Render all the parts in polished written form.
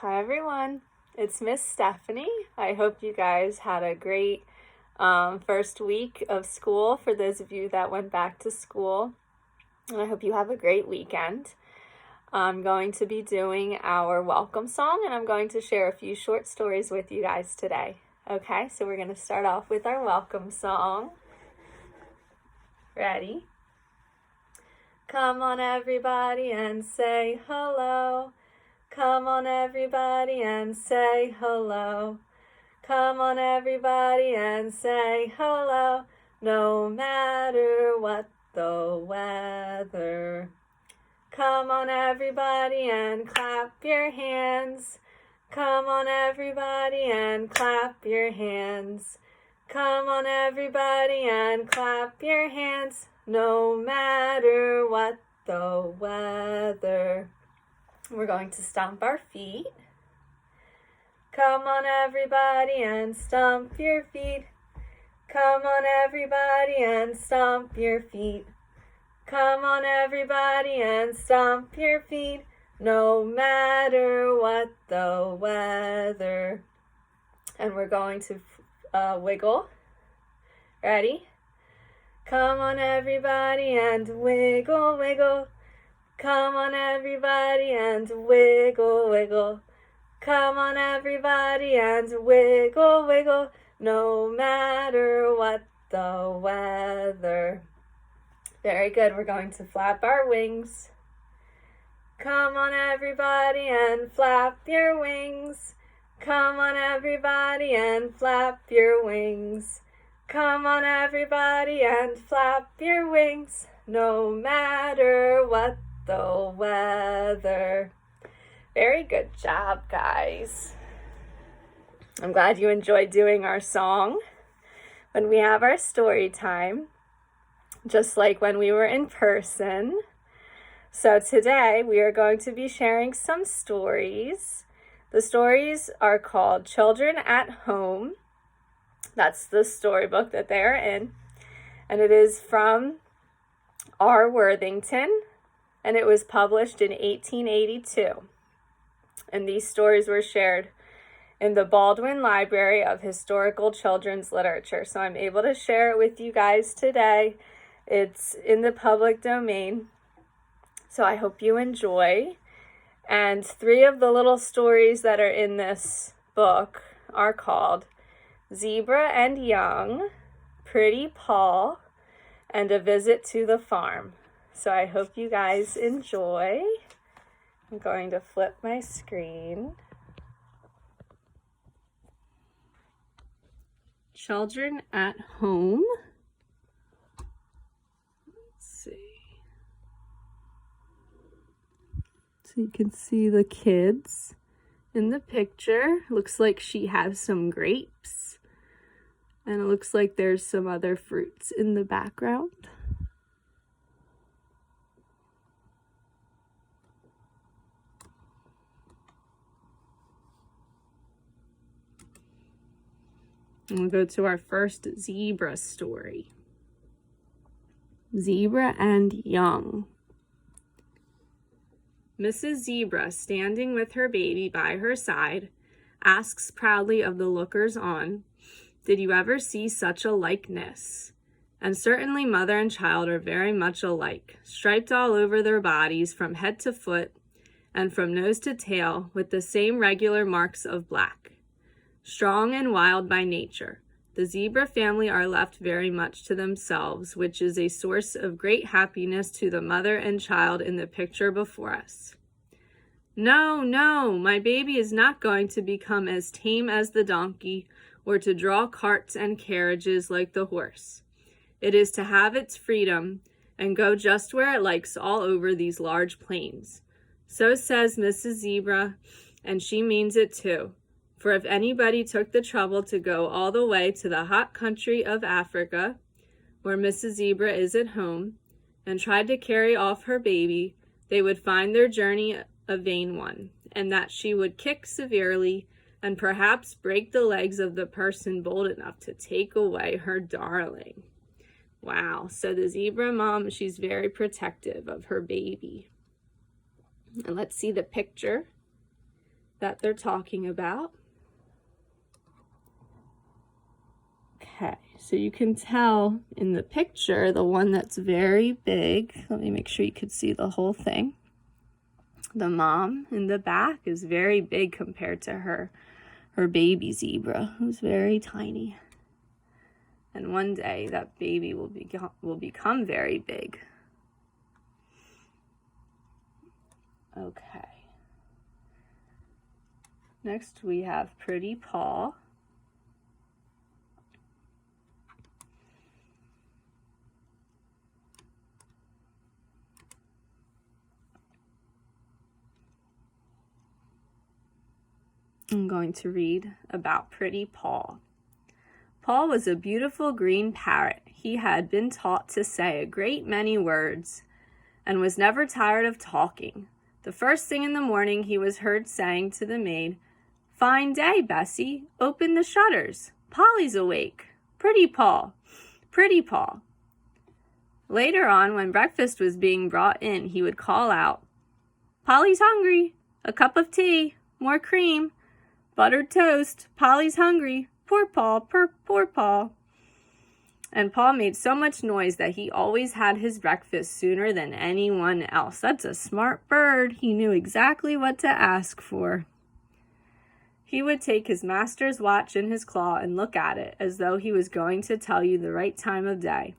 Hi everyone, it's Miss Stephanie. I hope you guys had a great first week of school for those of you that went back to school. And I hope you have a great weekend. I'm going to be doing our welcome song and I'm going to share a few short stories with you guys today. Okay, so we're going to start off with our welcome song. Ready? Come on everybody and say hello. Come on everybody and say hello. Come on everybody and say hello, no matter what the weather. Come on everybody and clap your hands. Come on everybody and clap your hands. Come on everybody and clap your hands, no matter what the weather. We're going to stomp our feet. Come on everybody and stomp your feet. Come on everybody and stomp your feet. Come on everybody and stomp your feet, no matter what the weather. And we're going to wiggle. Ready? Come on everybody and wiggle, wiggle. Come on everybody and wiggle, wiggle. Come on everybody and wiggle, wiggle, no matter what the weather. Very good. We're going to flap our wings. Come on everybody and flap your wings. Come on everybody and flap your wings. Come on everybody and flap your wings, no matter what the weather. Very good job, guys. I'm glad you enjoyed doing our song. When we have our story time, just like when we were in person. So today we are going to be sharing some stories. The stories are called Children at Home. That's the storybook that they are in. And it is from R. Worthington, and it was published in 1882. And these stories were shared in the Baldwin Library of Historical Children's Literature. So I'm able to share it with you guys today. It's in the public domain. So I hope you enjoy. And 3 of the little stories that are in this book are called Zebra and Young, Pretty Paul, and A Visit to the Farm. So I hope you guys enjoy. I'm going to flip my screen. Children at Home. Let's see. So you can see the kids in the picture. Looks like she has some grapes. And it looks like there's some other fruits in the background. And we'll go to our first zebra story. Zebra and Young. Mrs. Zebra, standing with her baby by her side, asks proudly of the lookers-on, "Did you ever see such a likeness?" And certainly mother and child are very much alike, striped all over their bodies from head to foot and from nose to tail with the same regular marks of black. Strong and wild by nature, the zebra family are left very much to themselves, which is a source of great happiness to the mother and child in the picture before us. No, no, my baby is not going to become as tame as the donkey or to draw carts and carriages like the horse. It is to have its freedom and go just where it likes all over these large plains. So says Mrs. Zebra, and she means it too. For if anybody took the trouble to go all the way to the hot country of Africa, where Mrs. Zebra is at home, and tried to carry off her baby, they would find their journey a vain one, and that she would kick severely and perhaps break the legs of the person bold enough to take away her darling. Wow, so the zebra mom, she's very protective of her baby. And let's see the picture. that they're talking about. Okay, so you can tell in the picture, the one that's very big, let me make sure you could see the whole thing. The mom in the back is very big compared to her baby zebra, who's very tiny. And one day that baby will become very big. Okay. Next we have Pretty Paw. I'm going to read about Pretty Paw. Paw was a beautiful green parrot. He had been taught to say a great many words and was never tired of talking. The first thing in the morning he was heard saying to the maid, "Fine day, Bessie. Open the shutters. Polly's awake. Pretty Paw, Pretty Paw." Later on, when breakfast was being brought in, he would call out, "Polly's hungry. A cup of tea. More cream. Buttered toast. Polly's hungry. Poor Paw, poor Paw." And Paw made so much noise that he always had his breakfast sooner than anyone else. That's a smart bird. He knew exactly what to ask for. He would take his master's watch in his claw and look at it as though he was going to tell you the right time of day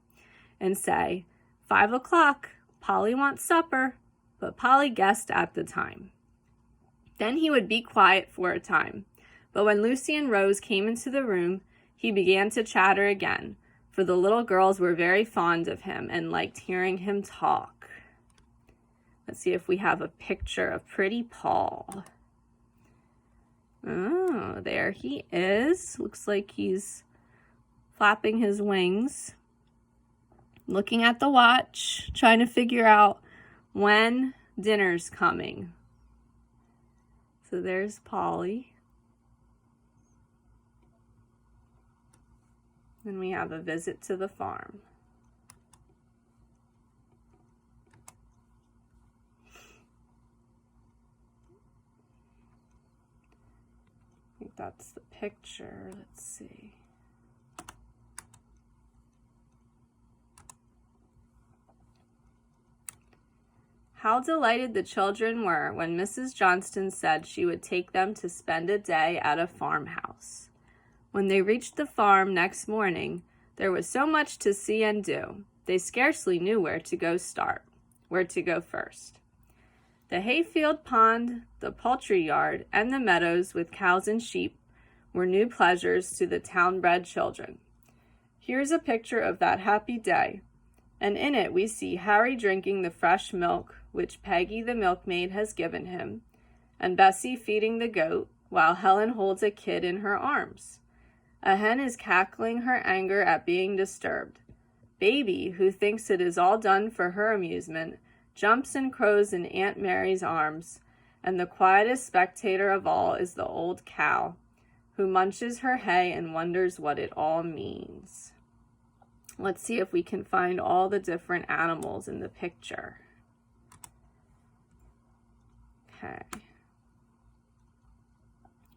and say, 5 o'clock, Polly wants supper, but Polly guessed at the time. Then he would be quiet for a time. But when Lucy and Rose came into the room, he began to chatter again, for the little girls were very fond of him and liked hearing him talk. Let's see if we have a picture of Pretty Paw. Oh, there he is. Looks like he's flapping his wings, looking at the watch, trying to figure out when dinner's coming. So there's Polly. Then we have a visit to the farm. I think that's the picture. Let's see. How delighted the children were when Mrs. Johnston said she would take them to spend a day at a farmhouse. When they reached the farm next morning, there was so much to see and do, they scarcely knew where to go first. The hayfield pond, the poultry yard, and the meadows with cows and sheep were new pleasures to the town-bred children. Here's a picture of that happy day, and in it we see Harry drinking the fresh milk which Peggy the milkmaid has given him, and Bessie feeding the goat, while Helen holds a kid in her arms. A hen is cackling her anger at being disturbed. Baby, who thinks it is all done for her amusement, jumps and crows in Aunt Mary's arms, and the quietest spectator of all is the old cow, who munches her hay and wonders what it all means. Let's see if we can find all the different animals in the picture. Okay.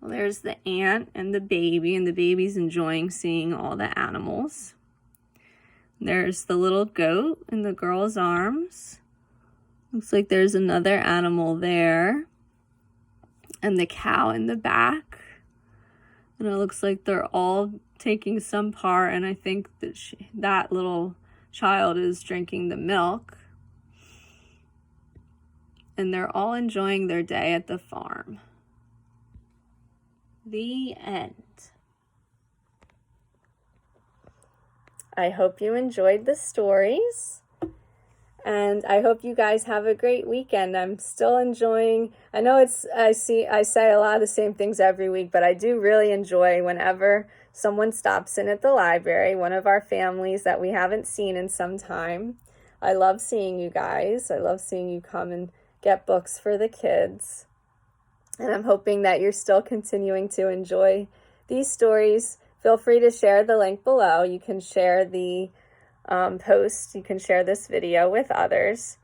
Well, there's the ant and the baby's enjoying seeing all the animals. There's the little goat in the girl's arms. Looks like there's another animal there. And the cow in the back. And it looks like they're all taking some part, and I think that that little child is drinking the milk. And they're all enjoying their day at the farm. The end. I hope you enjoyed the stories, and I hope you guys have a great weekend. I'm still enjoying, I know I say a lot of the same things every week, but I do really enjoy whenever someone stops in at the library, one of our families that we haven't seen in some time. I love seeing you guys. I love seeing you come and get books for the kids. And I'm hoping that you're still continuing to enjoy these stories. Feel free to share the link below. You can share the post. You can share this video with others.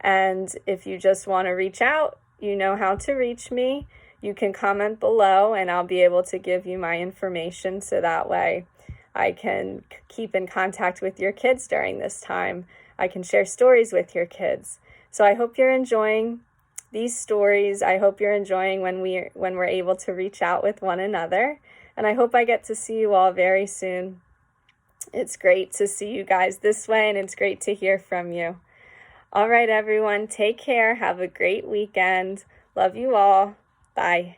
And if you just want to reach out, you know how to reach me. you can comment below and I'll be able to give you my information so that way I can keep in contact with your kids during this time. I can share stories with your kids. So I hope you're enjoying these stories. I hope you're enjoying when we're able to reach out with one another. And I hope I get to see you all very soon. It's great to see you guys this way, and it's great to hear from you. All right, everyone, take care. Have a great weekend. Love you all. Bye.